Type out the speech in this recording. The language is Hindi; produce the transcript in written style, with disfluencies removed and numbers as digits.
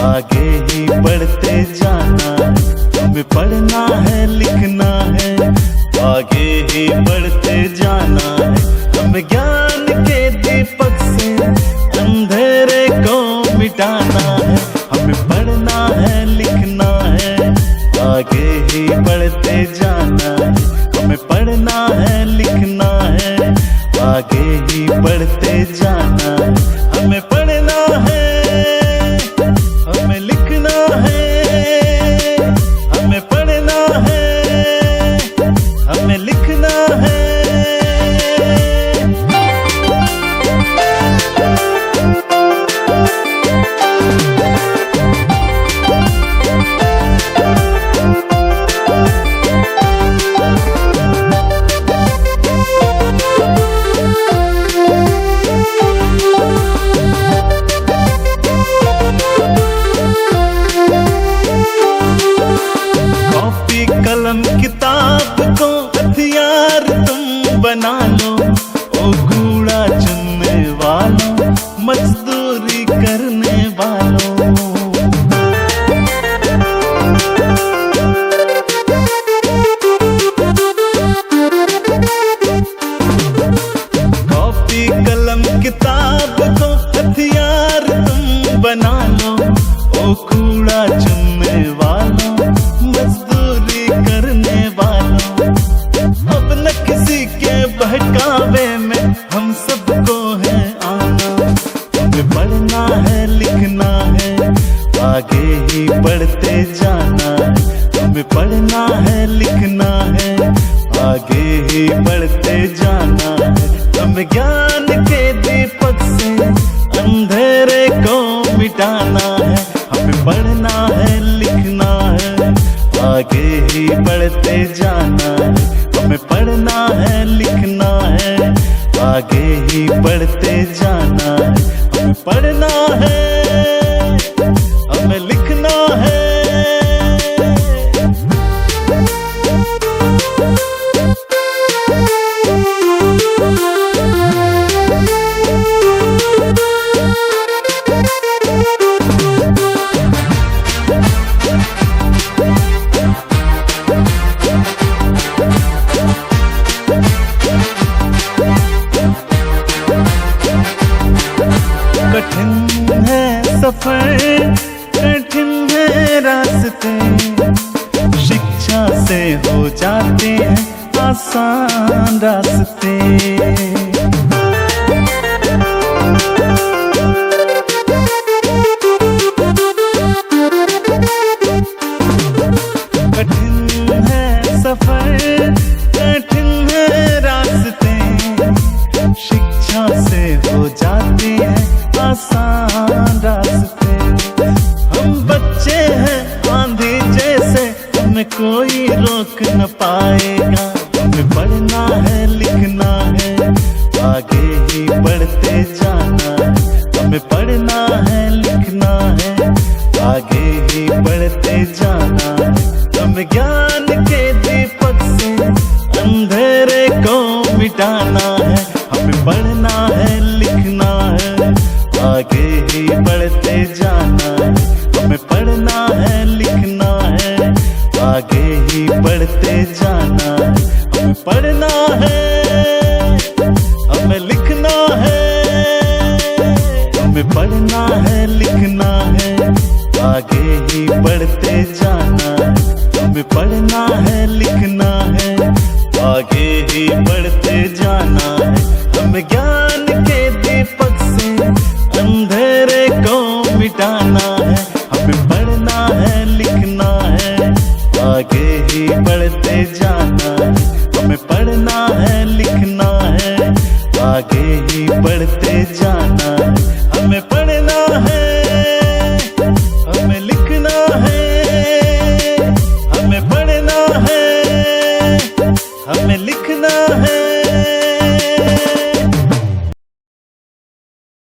आगे ही बढ़ते जाना है। हमें पढ़ना है लिखना है, आगे ही बढ़ते जाना है। हमें ज्ञान के दीपक से अंधेरे को मिटाना है। हमें पढ़ना है लिखना है, आगे ही बढ़ते जाना है। हमें पढ़ना है लिखना है, आगे ही बढ़ते जाना है। हमें पढ़ना है, हमें लिखना है, हमें पढ़ना है, हमें लिखना है। कलम किताब को हथियार तुम बना लो, ओ कूड़ा चुनने वालों, मजदूरी करने वालों। कॉपी कलम किताब को हथियार तुम बना लो, ओ कूड़ा चुनने वालों, मजदूरी करने वालों। अब न किसी के बहकावे में हम सबको है आना। हमें पढ़ना है लिखना है, आगे ही बढ़ते जाना है। हमें पढ़ना है लिखना है, आगे ही बढ़ते जाना है। हमें ज्ञान के दीपक से अंधेरे को मिटाना है। हमें पढ़ना है लिखना है, आगे ही बढ़ते जाना है। हमें पढ़ना है लिखना है, आगे ही बढ़ते जाना है। हमें पढ़ना है, हमें लिखना है। कठिन है सफर, कठिन है रास्ते, शिक्षा से हो जाते हैं आसान रास्ते। कठिन है सफर, कठिन है रास्ते, शिक्षा से हो जाते हैं आसान रास्ते। हम बच्चे हैं आंधी जैसे, हमें कोई रोक न पाएगा। हमें पढ़ना है लिखना है, आगे ही बढ़ते जाना है। हमें पढ़ना है लिखना है, आगे ही बढ़ते जाना है। हमें ज्ञान के दीपक से अंधेरे को मिटाना है। हमें पढ़ना है लिखना है, आगे ही बढ़ते जाना है। हमें पढ़ना है लिखना है, आगे ही बढ़ते जाना है। हमें पढ़ना है, हमें लिखना है। हमें पढ़ना है लिखना है, आगे ही बढ़ते जाना है। हमें पढ़ना है लिखना है, आगे ही बढ़ते जाना है। हमें ज्ञान के दीपक से अंधेरे को मिटाना